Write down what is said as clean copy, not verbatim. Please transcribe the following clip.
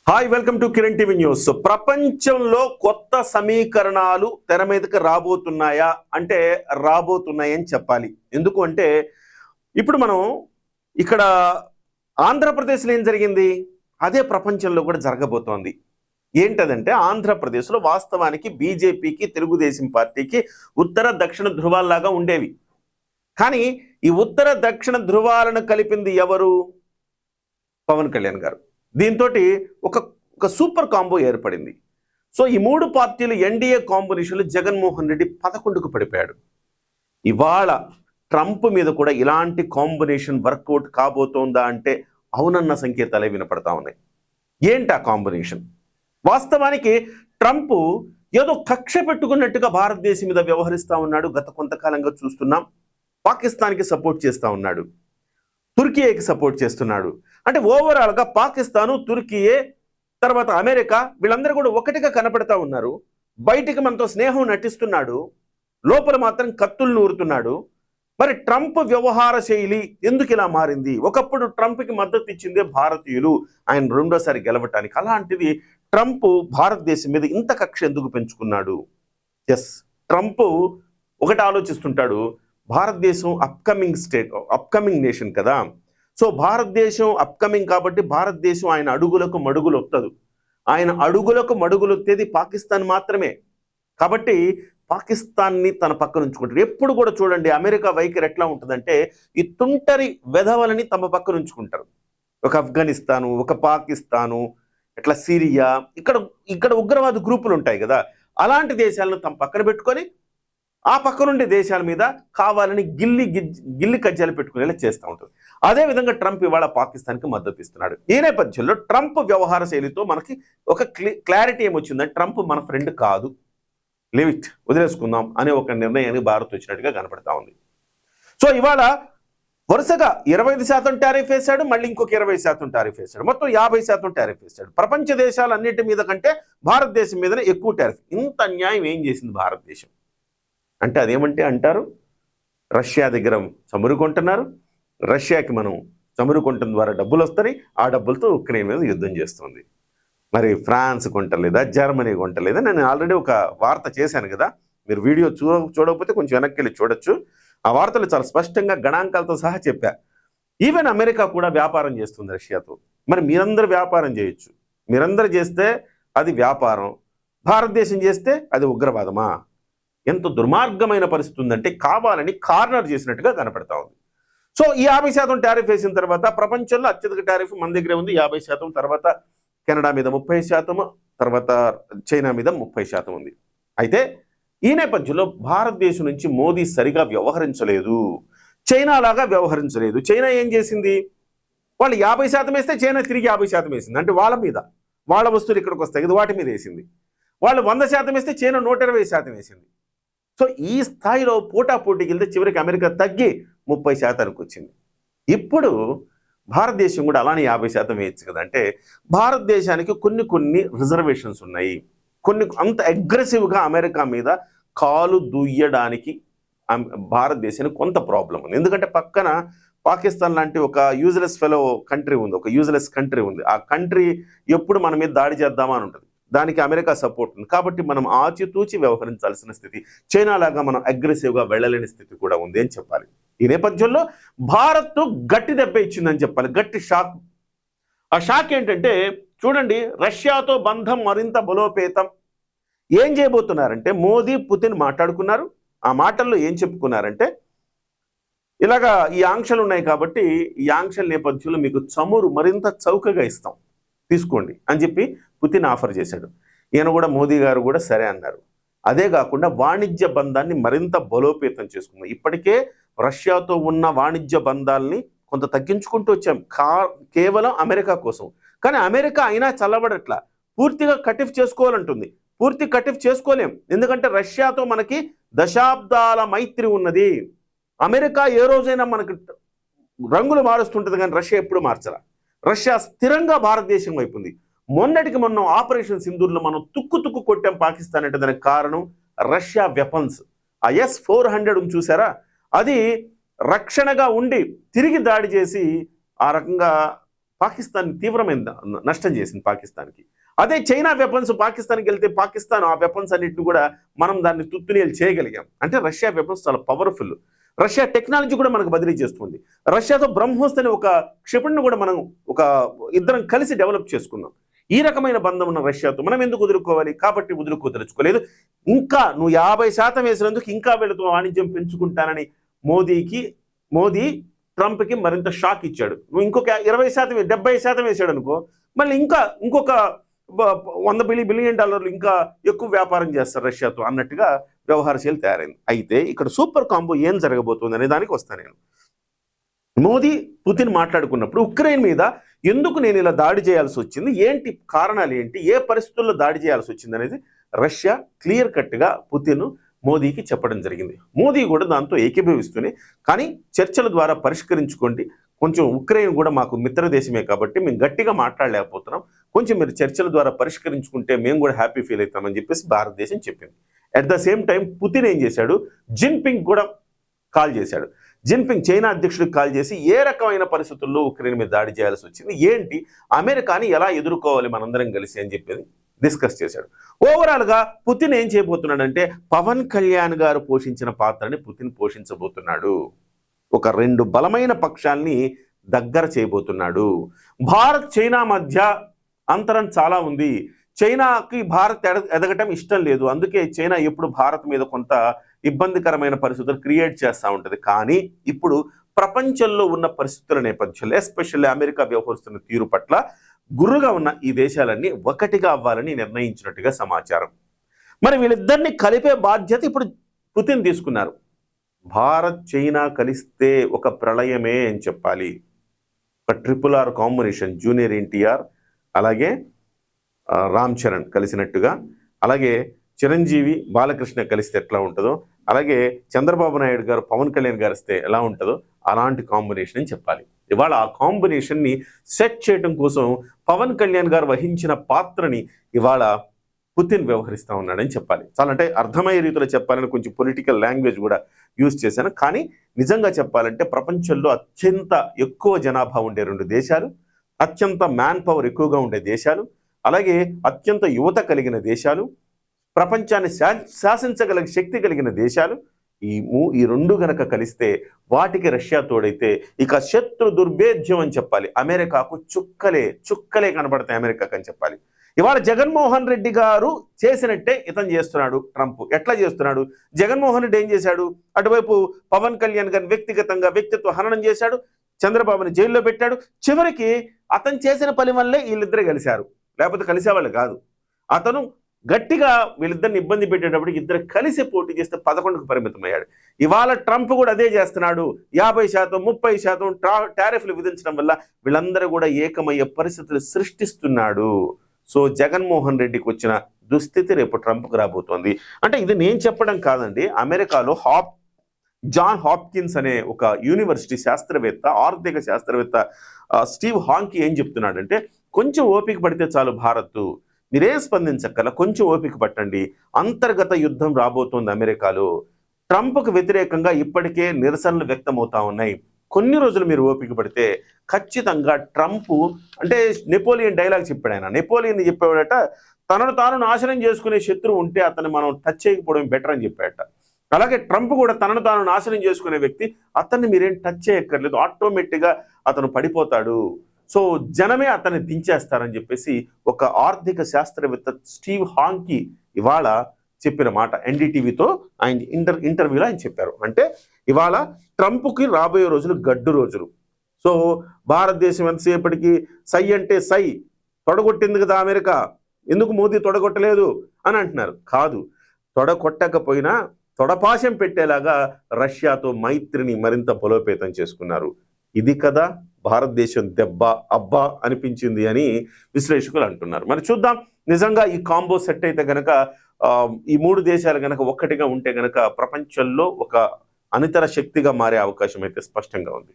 Hi, welcome to Kiran TV news. ప్రపంచంలో కొత్త సమీకరణాలు తెర మీదకి రాబోతున్నాయా అంటే రాబోతున్నాయని చెప్పాలి. ఎందుకు అంటే ఇప్పుడు మనం ఇక్కడ ఆంధ్రప్రదేశ్లో ఏం జరిగింది అదే ప్రపంచంలో కూడా జరగబోతోంది. ఏంటదంటే ఆంధ్రప్రదేశ్లో వాస్తవానికి బీజేపీకి, తెలుగుదేశం పార్టీకి ఉత్తర దక్షిణ ధృవాల్లాగా ఉండేవి. కానీ ఈ ఉత్తర దక్షిణ ధృవాలను కలిపింది ఎవరు? పవన్ కళ్యాణ్ గారు. దీంతో ఒక సూపర్ కాంబో ఏర్పడింది. సో ఈ మూడు పార్టీలు ఎన్డీఏ కాంబినేషన్లో జగన్మోహన్ రెడ్డి 11కు పడిపోయాడు. ఇవాళ ట్రంప్ మీద కూడా ఇలాంటి కాంబినేషన్ వర్కౌట్ కాబోతోందా అంటే అవునన్న సంకేతాలే వినపడతా ఉన్నాయి. ఏంటి ఆ కాంబినేషన్? వాస్తవానికి ట్రంప్ ఏదో కక్ష పెట్టుకున్నట్టుగా భారతదేశం మీద వ్యవహరిస్తూ ఉన్నాడు. గత కొంతకాలంగా చూస్తున్నాం. పాకిస్తాన్కి సపోర్ట్ చేస్తూ ఉన్నాడు, తుర్కీకి సపోర్ట్ చేస్తున్నాడు. అంటే ఓవరాల్గా పాకిస్తాను, తుర్కీయే, తర్వాత అమెరికా వీళ్ళందరూ కూడా ఒకటిగా కనపడతా ఉన్నారు. బయటికి మనతో స్నేహం నటిస్తున్నాడు, లోపల మాత్రం కత్తులు నూరుతున్నాడు. మరి ట్రంప్ వ్యవహార శైలి ఎందుకు ఇలా మారింది? ఒకప్పుడు ట్రంప్కి మద్దతు ఇచ్చిందే భారతీయులు ఆయన రెండోసారి గెలవటానికి. అలాంటిది ట్రంప్ భారతదేశం మీద ఇంత కక్ష ఎందుకు పెంచుకున్నాడు? ఎస్, ట్రంప్ ఒకటి ఆలోచిస్తుంటాడు, భారతదేశం అప్కమింగ్ నేషన్ కదా. సో భారతదేశం అప్కమింగ్ కాబట్టి భారతదేశం ఆయన అడుగులకు మడుగులు ఒత్తదు. ఆయన అడుగులకు మడుగులు ఒత్తేది పాకిస్తాన్ మాత్రమే. కాబట్టి పాకిస్తాన్ని తన పక్కన ఉంచుకుంటారు. ఎప్పుడు కూడా చూడండి అమెరికా వైఖరి ఎట్లా ఉంటుందంటే ఈ తుంటరి వెధవలని తమ పక్కన ఉంచుకుంటారు. ఒక ఆఫ్ఘనిస్తాను, ఒక పాకిస్తాను, ఇట్లా సిరియా, ఇక్కడ ఉగ్రవాద గ్రూపులు ఉంటాయి కదా, అలాంటి దేశాలను తమ పక్కన పెట్టుకొని ఆ పక్కనుండే దేశాల మీద కావాలని గిల్లి కజ్జాలు పెట్టుకునేలా చేస్తూ ఉంటుంది. అదేవిధంగా ట్రంప్ ఇవాళ పాకిస్తాన్కి మద్దతు ఇస్తున్నాడు. ఈ నేపథ్యంలో ట్రంప్ వ్యవహార శైలితో మనకి ఒక క్లారిటీ ఏమొచ్చిందంటే ట్రంప్ మన ఫ్రెండ్ కాదు, లిమిట్ వదిలేసుకుందాం అనే ఒక నిర్ణయానికి భారత్ వచ్చినట్టుగా కనపడతా ఉంది. సో ఇవాళ వరుసగా 25% టారిఫ్ వేశాడు, మళ్ళీ ఇంకొక 20% టారిఫ్ వేశాడు, మొత్తం 50% టారిఫ్ వేశాడు. ప్రపంచ దేశాలన్నిటి మీద కంటే భారతదేశం మీదనే ఎక్కువ టారిఫ్. ఇంత అన్యాయం ఏం చేసింది భారతదేశం అంటే అదేమంటే అంటారు రష్యా దగ్గర చమురు కొంటున్నారు, రష్యాకి మనం చమురు కొనటం ద్వారా డబ్బులు వస్తాయి, ఆ డబ్బులతో ఉక్రెయిన్ మీద యుద్ధం చేస్తుంది. మరి ఫ్రాన్స్ కొంటలేదా, జర్మనీ కొంటలేదా? నేను ఆల్రెడీ ఒక వార్త చేశాను కదా, మీరు వీడియో చూడకపోతే కొంచెం వెనక్కి వెళ్ళి చూడొచ్చు. ఆ వార్తలు చాలా స్పష్టంగా గణాంకాలతో సహా చెప్పా. ఈవెన్ అమెరికా కూడా వ్యాపారం చేస్తుంది రష్యాతో. మరి మీరందరూ వ్యాపారం చేయొచ్చు, మీరందరూ చేస్తే అది వ్యాపారం, భారతదేశం చేస్తే అది ఉగ్రవాదమా? ఎంత దుర్మార్గమైన పరిస్థితి ఉందంటే కావాలని కార్నర్ చేసినట్టుగా కనపడతా ఉంది. సో ఈ 50% టారిఫ్ వేసిన తర్వాత ప్రపంచంలో అత్యధిక టారిఫ్ మన దగ్గరే ఉంది 50%, తర్వాత కెనడా మీద 30%, తర్వాత చైనా మీద 30% ఉంది. అయితే ఈ నేపథ్యంలో భారతదేశం నుంచి మోదీ సరిగా వ్యవహరించలేదు, చైనా లాగా వ్యవహరించలేదు. చైనా ఏం చేసింది? వాళ్ళు 50% వేస్తే చైనా తిరిగి 50% వేసింది. అంటే వాళ్ళ మీద, వాళ్ళ వస్తువులు ఇక్కడికి వస్తాయి కదా, వాటి మీద వేసింది. వాళ్ళు 100% వేస్తే చైనా 120% వేసింది. సో ఈ స్థాయిలో పోటాపోటీకి వెళ్తే చివరికి అమెరికా తగ్గి 30%కి వచ్చింది. ఇప్పుడు భారతదేశం కూడా అలానే 50% వేయచ్చు కదా. అంటే భారతదేశానికి కొన్ని రిజర్వేషన్స్ ఉన్నాయి. అంత అగ్రెసివ్గా అమెరికా మీద కాలు దుయ్యడానికి భారతదేశానికి కొంత ప్రాబ్లం ఉంది. ఎందుకంటే పక్కన పాకిస్తాన్ లాంటి ఒక యూజ్లెస్ ఫెలో కంట్రీ ఉంది, ఒక యూజ్లెస్ కంట్రీ ఉంది. ఆ కంట్రీ ఎప్పుడు మన మీద దాడి చేద్దామా అని ఉంటుంది. దానికి అమెరికా సపోర్ట్ ఉంది. కాబట్టి మనం ఆచితూచి వ్యవహరించాల్సిన స్థితి, చైనా లాగా మనం అగ్రెసివ్గా వెళ్ళలేని స్థితి కూడా ఉంది అని చెప్పాలి. ఈ నేపథ్యంలో భారత్ గట్టి దెబ్బ ఇచ్చిందని చెప్పాలి, గట్టి షాక్. ఆ షాక్ ఏంటంటే చూడండి, రష్యాతో బంధం మరింత బలోపేతం. ఏం చేయబోతున్నారంటే మోదీ, పుతిన్ మాట్లాడుకున్నారు. ఆ మాటల్లో ఏం చెప్పుకున్నారంటే ఇలాగా ఈ ఆంక్షలు ఉన్నాయి కాబట్టి ఈ ఆంక్షల నేపథ్యంలో మీకు చమురు మరింత చౌకగా ఇస్తాం, తీసుకోండి అని చెప్పి పుతిన్ ఆఫర్ చేశాడు. ఈయన కూడా, మోదీ గారు కూడా సరే అన్నారు. అదే కాకుండా వాణిజ్య బంధాన్ని మరింత బలోపేతం చేసుకుందాం. ఇప్పటికే రష్యాతో ఉన్న వాణిజ్య బంధాలని కొంత తగ్గించుకుంటూ వచ్చాం కేవలం అమెరికా కోసం. కానీ అమెరికా అయినా చల్లబడట్లా, పూర్తిగా కటిఫ్ చేసుకోవాలంటుంది. పూర్తి కటిఫ్ చేసుకోలేం, ఎందుకంటే రష్యాతో మనకి దశాబ్దాల మైత్రి ఉన్నది. అమెరికా ఏ రోజైనా మనకు రంగులు మారుస్తుంటుంది కానీ రష్యా ఎప్పుడు మార్చరా. రష్యా స్థిరంగా భారతదేశం వైపు ఉంది. మొన్నటికి మొన్న ఆపరేషన్ సింధూర్లో మనం తుక్కు కొట్టాం పాకిస్తాన్ అంటే దానికి కారణం రష్యా వెపన్స్. ఆ S-400 చూసారా, అది రక్షణగా ఉండి తిరిగి దాడి చేసి ఆ రకంగా పాకిస్తాన్ తీవ్రమైన నష్టం చేసింది పాకిస్తాన్కి. అదే చైనా వెపన్స్ పాకిస్తాన్కి వెళ్తే పాకిస్తాన్ ఆ వెపన్స్ అన్నింటిని కూడా మనం దాన్ని తుత్తునీలు చేయగలిగాం. అంటే రష్యా వెపన్స్ చాలా పవర్ఫుల్. రష్యా టెక్నాలజీ కూడా మనకు బదిలీ చేస్తుంది. రష్యాతో బ్రహ్మోస్ అనే ఒక క్షిపణిని కూడా మనం ఇద్దరం కలిసి డెవలప్ చేసుకున్నాం. ఈ రకమైన బంధం ఉన్న రష్యాతో మనం ఎందుకు వదులుకోవాలి? కాబట్టి వదులుకోదలుచుకోలేదు. ఇంకా నువ్వు 50% వేసినందుకు ఇంకా వీళ్ళతో వాణిజ్యం పెంచుకుంటానని మోదీ ట్రంప్కి మరింత షాక్ ఇచ్చాడు. నువ్వు ఇంకొక 20%, 70% వేసాడు అనుకో, మళ్ళీ ఇంకొక $100 బిలియన్ ఇంకా ఎక్కువ వ్యాపారం చేస్తారు రష్యాతో అన్నట్టుగా వ్యవహారశీలు తయారైంది. అయితే ఇక్కడ సూపర్ కాంబో ఏం జరగబోతుంది అనే దానికి వస్తాను నేను. మోదీ పుతిన్ మాట్లాడుకున్నప్పుడు ఉక్రెయిన్ మీద ఎందుకు నేను ఇలా దాడి చేయాల్సి వచ్చింది, ఏంటి కారణాలు ఏంటి, ఏ పరిస్థితుల్లో దాడి చేయాల్సి వచ్చింది అనేది రష్యా క్లియర్ కట్గా పుతిన్ మోదీకి చెప్పడం జరిగింది. మోదీ కూడా దాంతో ఏకీభవిస్తూనే కానీ చర్చల ద్వారా పరిష్కరించుకోండి, కొంచెం ఉక్రెయిన్ కూడా మాకు మిత్ర దేశమే కాబట్టి మేము గట్టిగా మాట్లాడలేకపోతున్నాం, కొంచెం మీరు చర్చల ద్వారా పరిష్కరించుకుంటే మేము కూడా హ్యాపీ ఫీల్ అవుతామని చెప్పేసి భారతదేశం చెప్పింది. At the same time Putin ఏం చేశాడు, జిన్పింగ్ కూడా కాల్ చేశాడు. జిన్పింగ్ చైనా అధ్యక్షుడికి కాల్ చేసి ఏ రకమైన పరిస్థితుల్లో ఉక్రెయిన్ మీద దాడి చేయాల్సి వచ్చింది, ఏంటి, అమెరికాని ఎలా ఎదుర్కోవాలి మనందరం కలిసి అని చెప్పేది డిస్కస్ చేశాడు. ఓవరాల్గా పుతిన్ ఏం చేయబోతున్నాడంటే పవన్ కళ్యాణ్ గారు పోషించిన పాత్రని పుతిన్ పోషించబోతున్నాడు. ఒక 2 బలమైన పక్షాల్ని దగ్గర చేయబోతున్నాడు. భారత్ చైనా మధ్య అంతరం చాలా ఉంది. చైనాకి భారత్ ఎదగటం ఇష్టం లేదు. అందుకే చైనా ఎప్పుడు భారత్ మీద కొంత ఇబ్బందికరమైన పరిస్థితులు క్రియేట్ చేస్తూ ఉంటుంది. కానీ ఇప్పుడు ప్రపంచంలో ఉన్న పరిస్థితుల నేపథ్యంలో ఎస్పెషల్లీ అమెరికా వ్యవహరిస్తున్న తీరు పట్ల గుర్రుగా ఉన్న ఈ దేశాలన్నీ ఒకటిగా అవ్వాలని నిర్ణయించినట్టుగా సమాచారం. మరి వీళ్ళిద్దరిని కలిపే బాధ్యత ఇప్పుడు పుతిన్ తీసుకున్నారు. భారత్ చైనా కలిస్తే ఒక ప్రళయమే అని చెప్పాలి. ఒక RRR కాంబినేషన్, జూనియర్ ఎన్టీఆర్ అలాగే రామ్ చరణ్ కలిసినట్టుగా, అలాగే చిరంజీవి బాలకృష్ణ కలిస్తే ఎట్లా ఉంటుందో, అలాగే చంద్రబాబు నాయుడు గారు పవన్ కళ్యాణ్ గారు వస్తే ఎలా ఉంటుందో అలాంటి కాంబినేషన్ అని చెప్పాలి. ఇవాళ ఆ కాంబినేషన్ని సెట్ చేయడం కోసం పవన్ కళ్యాణ్ గారు వహించిన పాత్రని ఇవాళ పుతిన్ వ్యవహరిస్తూ ఉన్నాడని చెప్పాలి. చాలా అంటే అర్థమయ్యే రీతిలో చెప్పాలని కొంచెం పొలిటికల్ లాంగ్వేజ్ కూడా యూజ్ చేశాను. కానీ నిజంగా చెప్పాలంటే ప్రపంచంలో అత్యంత ఎక్కువ జనాభా ఉండే 2 దేశాలు, అత్యంత మ్యాన్ పవర్ ఎక్కువగా ఉండే దేశాలు, అలాగే అత్యంత యువత కలిగిన దేశాలు, ప్రపంచాన్ని శాసించగల శక్తి కలిగిన దేశాలు, ఈ 2 గనక కలిస్తే వాటికి రష్యా తోడైతే ఇక శత్రు దుర్భేద్యం అని చెప్పాలి. అమెరికాకు చుక్కలే కనబడతాయి అమెరికాకు అని చెప్పాలి. ఇవాళ జగన్మోహన్ రెడ్డి గారు చేసినట్టే ఇతను చేస్తున్నాడు ట్రంప్. ఎట్లా చేస్తున్నాడు? జగన్మోహన్ రెడ్డి ఏం చేశాడు? అటువైపు పవన్ కళ్యాణ్ గారిని వ్యక్తిగతంగా వ్యక్తిత్వ హననం చేశాడు, చంద్రబాబుని జైల్లో పెట్టాడు. చివరికి అతను చేసిన పని వల్లే వీళ్ళిద్దరే కలిశారు, లేకపోతే కలిసేవాళ్ళు కాదు. అతను గట్టిగా వీళ్ళిద్దరిని ఇబ్బంది పెట్టేటప్పటికి ఇద్దరు కలిసి పోటీ చేస్తే 11కు పరిమితం అయ్యాడు. ఇవాళ ట్రంప్ కూడా అదే చేస్తున్నాడు. 50%, 30% టారిఫ్లు విధించడం వల్ల వీళ్ళందరూ కూడా ఏకమయ్యే పరిస్థితులు సృష్టిస్తున్నాడు. సో జగన్మోహన్ రెడ్డికి వచ్చిన దుస్థితి రేపు ట్రంప్కు రాబోతోంది. అంటే ఇది నేను చెప్పడం కాదండి. అమెరికాలో జాన్ హాప్కిన్స్ అనే ఒక యూనివర్సిటీ శాస్త్రవేత్త, ఆర్థిక శాస్త్రవేత్త స్టీవ్ హాంకీ ఏం చెప్తున్నాడంటే, కొంచెం ఓపిక పడితే చాలు భారత్, మీరేం స్పందించక్కల, కొంచెం ఓపిక పట్టండి, అంతర్గత యుద్ధం రాబోతోంది అమెరికాలో. ట్రంప్కు వ్యతిరేకంగా ఇప్పటికే నిరసనలు వ్యక్తమవుతా ఉన్నాయి. కొన్ని రోజులు మీరు ఓపిక పడితే ఖచ్చితంగా ట్రంప్, అంటే నెపోలియన్ డైలాగ్ చెప్పాడు ఆయన. నెపోలియన్ చెప్పాడట, తనను తాను నాశనం చేసుకునే శత్రువు ఉంటే అతన్ని మనం టచ్ చేయకపోవడం బెటర్ అని చెప్పాడట. అలాగే ట్రంప్ కూడా తనను తాను నాశనం చేసుకునే వ్యక్తి, అతన్ని మీరేం టచ్ చేయక్కర్లేదు, ఆటోమేటిక్గా అతను పడిపోతాడు, సో జనమే అతన్ని దించేస్తారని చెప్పేసి ఒక ఆర్థిక శాస్త్రవేత్త స్టీవ్ హాంకీ ఇవాళ చెప్పిన మాట ఎన్డీటీవీతో ఆయన ఇంటర్వ్యూలో ఆయన చెప్పారు. అంటే ఇవాళ ట్రంప్కి రాబోయే రోజులు గడ్డు రోజులు. సో భారతదేశం ఎంతసేపటికి సై అంటే సై, తొడగొట్టింది కదా అమెరికా, ఎందుకు మోదీ తొడగొట్టలేదు అని అంటున్నారు. కాదు, తొడగొట్టకపోయినా తొడపాశం పెట్టేలాగా రష్యాతో మైత్రిని మరింత బలోపేతం చేసుకున్నారు. ఇది కదా భారతదేశం దెబ్బ అబ్బా అనిపించింది అని విశ్లేషకులు అంటున్నారు. మరి చూద్దాం, నిజంగా ఈ కాంబో సెట్ అయితే గనక, ఈ 3 దేశాలు గనక ఒక్కటిగా ఉంటే గనక ప్రపంచంలో ఒక అనితర శక్తిగా మారే అవకాశం అయితే స్పష్టంగా ఉంది.